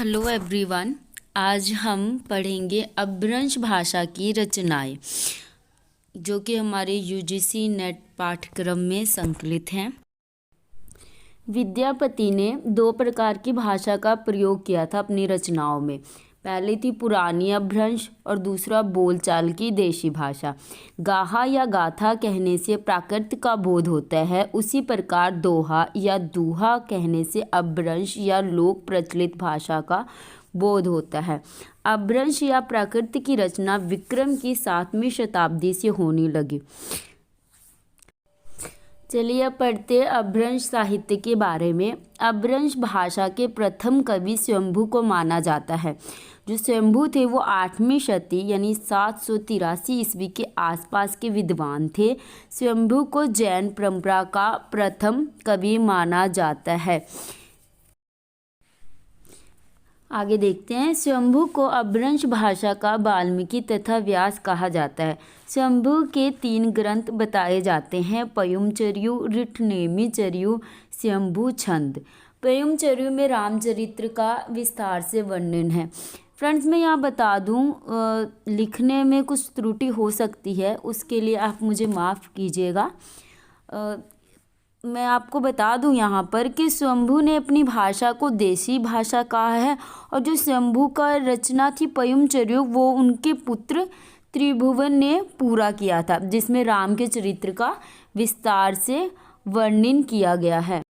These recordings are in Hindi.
Hello everyone. आज हम पढ़ेंगे अपभ्रंश भाषा की रचनाएं जो कि हमारे यूजीसी नेट पाठ्यक्रम में संकलित हैं। विद्यापति ने दो प्रकार की भाषा का प्रयोग किया था अपनी रचनाओं में। पहली थी पुरानी अपभ्रंश और दूसरा बोलचाल की देशी भाषा। गाहा या गाथा कहने से प्राकृत का बोध होता है, उसी प्रकार दोहा या दूहा कहने से अपभ्रंश या लोक प्रचलित भाषा का बोध होता है। अपभ्रंश या प्राकृत की रचना विक्रम की 7वीं शताब्दी से होने लगी। चलिए अब पढ़ते हैं अपभ्रंश साहित्य के बारे में। अपभ्रंश भाषा के प्रथम कवि स्वयंभू को माना जाता है। जो स्वयंभू थे वो 8वीं शती यानी 783 ईस्वी के आसपास के विद्वान थे। स्वयंभू को जैन परंपरा का प्रथम कवि माना जाता है। आगे देखते हैं। स्वयंभू को अपभ्रंश भाषा का वाल्मीकि तथा व्यास कहा जाता है। स्वयंभू के 3 ग्रंथ बताए जाते हैं, पयुमचर्यु, ऋठनेमिचर्यु, स्वयंभू छंद। पयुमचर्यु में रामचरित्र का विस्तार से वर्णन है। फ्रेंड्स मैं यहाँ बता दूँ लिखने में कुछ त्रुटि हो सकती है, उसके लिए आप मुझे माफ़ कीजिएगा। मैं आपको बता दूं यहाँ पर कि स्वयंभू ने अपनी भाषा को देशी भाषा कहा है और जो स्वयंभू का रचना थी पयुमचर्यु वो उनके पुत्र त्रिभुवन ने पूरा किया था, जिसमें राम के चरित्र का विस्तार से वर्णन किया गया है।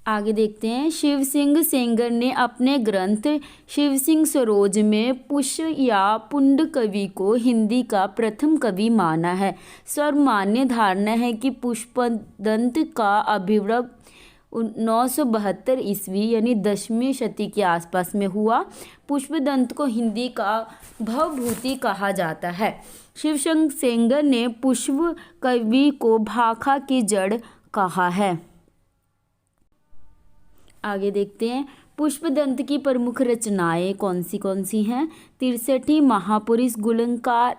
आगे देखते हैं। शिव सिंह सेंगर ने अपने ग्रंथ शिव सिंह सरोज में पुष्य या पुंड कवि को हिंदी का प्रथम कवि माना है। सर्वमान्य धारणा है कि पुष्पदंत का आविर्भाव 972 ईस्वी यानी 10वीं शती के आसपास में हुआ। पुष्पदंत को हिंदी का भवभूति कहा जाता है। शिव सिंह सेंगर ने पुष्प कवि को भाखा की जड़ कहा है। आगे देखते हैं। पुष्पदंत की प्रमुख रचनाएं कौन सी हैं? 63 महापुरुष गुलंकार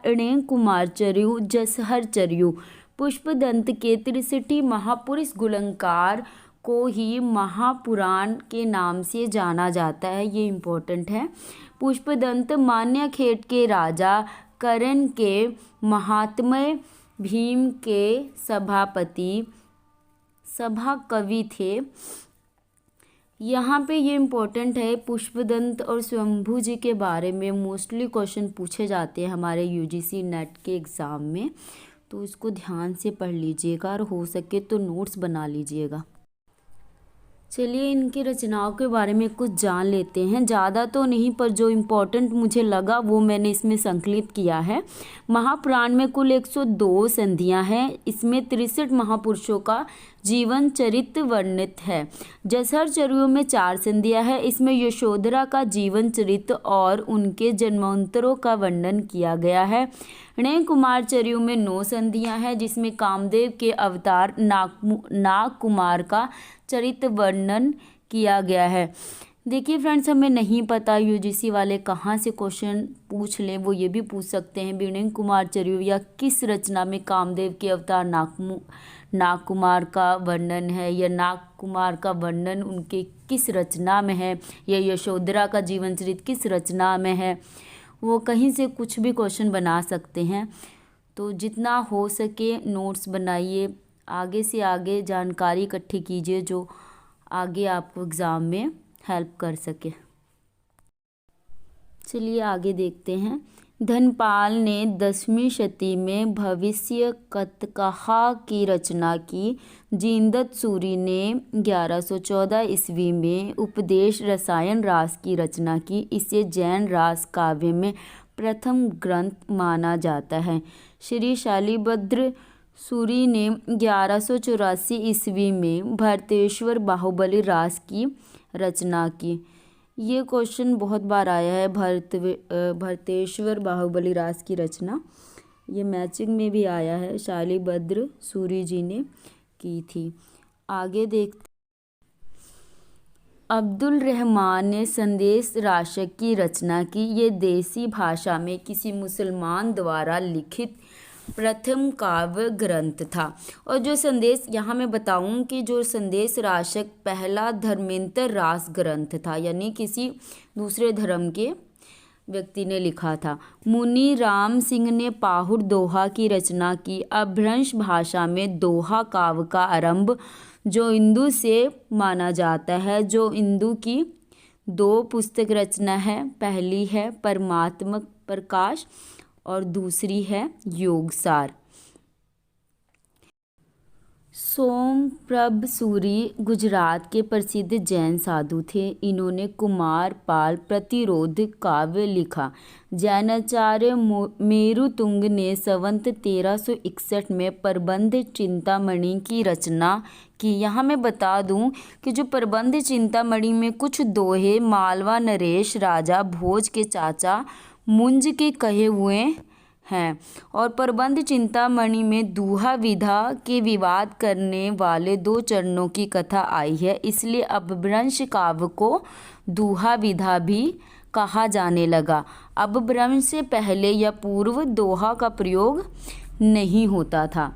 कुमारचर्यु जसहरचर्यु। पुष्पदंत के 63 महापुरुष गुलंकार को ही महापुराण के नाम से जाना जाता है, ये इम्पोर्टेंट है। पुष्पदंत मान्यखेट के राजा करण के महात्म्य भीम के सभा कवि थे। यहाँ पे ये इम्पोर्टेंट है, पुष्पदंत और स्वयंभू जी के बारे में मोस्टली क्वेश्चन पूछे जाते हैं हमारे यूजीसी नेट के एग्ज़ाम में, तो इसको ध्यान से पढ़ लीजिएगा और हो सके तो नोट्स बना लीजिएगा। चलिए इनकी रचनाओं के बारे में कुछ जान लेते हैं। ज़्यादा तो नहीं पर जो इम्पोर्टेंट मुझे लगा वो मैंने इसमें संकलित किया है। महापुराण में कुल 102 संधियां हैं। इसमें 63 महापुरुषों का जीवन चरित्र वर्णित है। जसहरचर्यु में 4 संधियां हैं। इसमें यशोधरा का जीवन चरित्र और उनके जन्मांतरों का वर्णन किया गया है। कुमारचर्यु में 9 संधियां हैं, जिसमें कामदेव के अवतार नाग कुमार का चरित्र वर्णन किया गया है। देखिए फ्रेंड्स, हमें नहीं पता यूजीसी वाले कहाँ से क्वेश्चन पूछ लें, वो ये भी पूछ सकते हैं विनय कुमारचर्यु या किस रचना में कामदेव के अवतार नाग कुमार का वर्णन है, या नाग कुमार का वर्णन उनके किस रचना में है, या यशोधरा का जीवन चरित्र किस रचना में है। वो कहीं से कुछ भी क्वेश्चन बना सकते हैं। तो जितना हो सके नोट्स बनाइए, आगे से आगे जानकारी इकट्ठी कीजिए जो आगे आपको एग्ज़ाम में हेल्प कर सके। चलिए आगे देखते हैं। धनपाल ने 10वीं शती में भविष्य कथकहा की रचना की। जीनदत्त सूरी ने 1114 ईस्वी में उपदेश रसायन रास की रचना की। इसे जैन रास काव्य में प्रथम ग्रंथ माना जाता है। श्री शालिभद्र सूरी ने 1184 ईस्वी में भरतेश्वर बाहुबली रास की रचना की। ये क्वेश्चन बहुत बार आया है, भरतेश्वर बाहुबली रास की रचना, ये मैचिंग में भी आया है, शालिभद्र सूरी जी ने की थी। आगे देखते। अब्दुल रहमान ने संदेश राशक की रचना की। ये देसी भाषा में किसी मुसलमान द्वारा लिखित प्रथम काव्य ग्रंथ था। और जो संदेश यहाँ मैं बताऊँ कि जो संदेश राशक पहला धर्मेंद्र रास ग्रंथ था, यानी किसी दूसरे धर्म के व्यक्ति ने लिखा था। मुनि राम सिंह ने पाहुर दोहा की रचना की। अपभ्रंश भाषा में दोहा काव्य का आरंभ जो इंदु से माना जाता है। जो इंदु की 2 पुस्तक रचना है, पहली है परमात्मक प्रकाश और दूसरी है योगसार। सोमप्रभ सूरी गुजरात के प्रसिद्ध जैन साधु थे। इन्होंने कुमार पाल प्रतिरोध काव्य लिखा। जैनाचार्य मेरुतुंग ने संवत 1361 में प्रबंध चिंतामणि की रचना की। यहाँ मैं बता दूँ कि जो प्रबंध चिंतामणि में कुछ दोहे मालवा नरेश राजा भोज के चाचा मुंज के कहे हुए हैं, और प्रबंध चिंतामणि में दूहा विधा के विवाद करने वाले 2 चरणों की कथा आई है। इसलिए अपभ्रंश काव्य को दूहा विधा भी कहा जाने लगा। अपभ्रंश से पहले या पूर्व दोहा का प्रयोग नहीं होता था।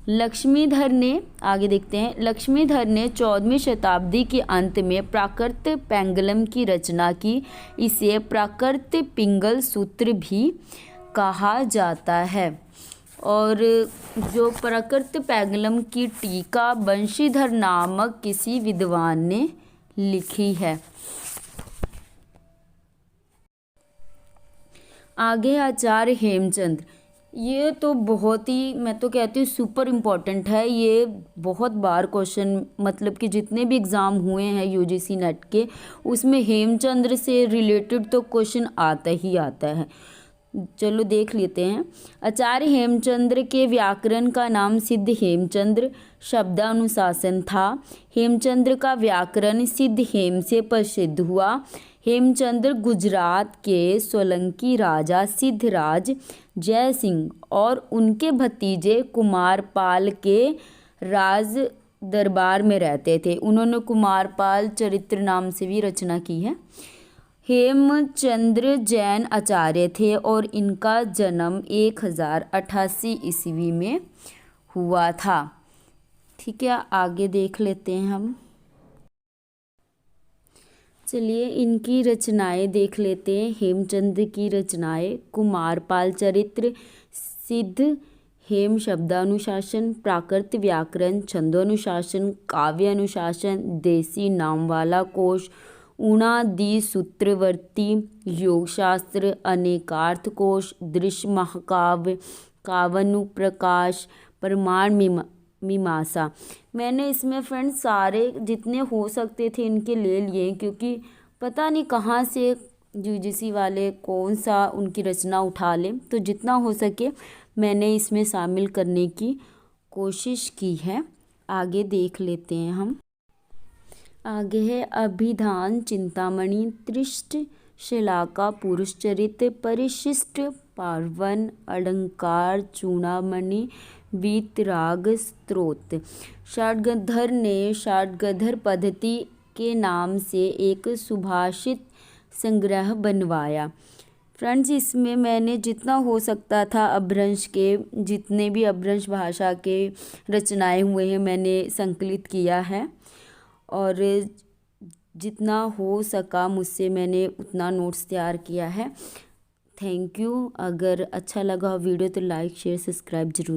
लक्ष्मीधर ने, आगे देखते हैं, लक्ष्मीधर ने 14वीं शताब्दी के अंत में प्राकृत पेंगलम की रचना की। इसे प्राकृत पिंगल सूत्र भी कहा जाता है। और जो प्राकृत पेंगलम की टीका बंशीधर नामक किसी विद्वान ने लिखी है। आगे आचार्य हेमचंद्र, ये तो बहुत ही, मैं तो कहती हूँ सुपर इम्पोर्टेंट है। ये बहुत बार क्वेश्चन, मतलब कि जितने भी एग्ज़ाम हुए हैं यूजीसी नेट के, उसमें हेमचंद्र से रिलेटेड तो क्वेश्चन आता ही आता है। चलो देख लेते हैं। आचार्य हेमचंद्र के व्याकरण का नाम सिद्ध हेमचंद्र शब्दानुशासन था। हेमचंद्र का व्याकरण सिद्ध हेम से प्रसिद्ध हुआ। हेमचंद्र गुजरात के सोलंकी राजा सिद्धराज जय सिंह और उनके भतीजे कुमारपाल के राज दरबार में रहते थे। उन्होंने कुमारपाल चरित्र नाम से भी रचना की है। हेमचंद्र जैन आचार्य थे और इनका जन्म 1088 ईस्वी में हुआ था। ठीक है, आगे देख लेते हैं हम। चलिए इनकी रचनाएं देख लेते हैं। हेमचंद्र की रचनाएं: कुमारपाल चरित्र, सिद्ध हेम शब्दानुशासन, प्राकृत व्याकरण, छंदोनुशासन, काव्य अनुशासन, देसी नाम वाला कोश, उणादि सूत्रवर्ती, योगशास्त्र, अनेकार्थ कोश, दृश्य महाकाव्य, काव्यानुप्रकाश, प्रमाण मीमांसा। मैंने इसमें फ्रेंड्स सारे जितने हो सकते थे इनके ले लिए, क्योंकि पता नहीं कहाँ से यूजीसी वाले कौन सा उनकी रचना उठा लें, तो जितना हो सके मैंने इसमें शामिल करने की कोशिश की है। आगे देख लेते हैं हम। आगे है अभिधान चिंतामणि, त्रिष्ट शिलाका, पुरुषचरित्र, परिशिष्ट, पार्वन, अलंकार चूड़ामणि, वीतराग स्तोत्र। षाडगंधर ने षाडगंधर पद्धति के नाम से एक सुभाषित संग्रह बनवाया। फ्रेंड्स, इसमें मैंने जितना हो सकता था अपभ्रंश के, जितने भी अपभ्रंश भाषा के रचनाएं हुए हैं मैंने संकलित किया है, और जितना हो सका मुझसे मैंने उतना नोट्स तैयार किया है। Thank you. अगर अच्छा लगा वीडियो तो लाइक शेयर सब्सक्राइब जरूर।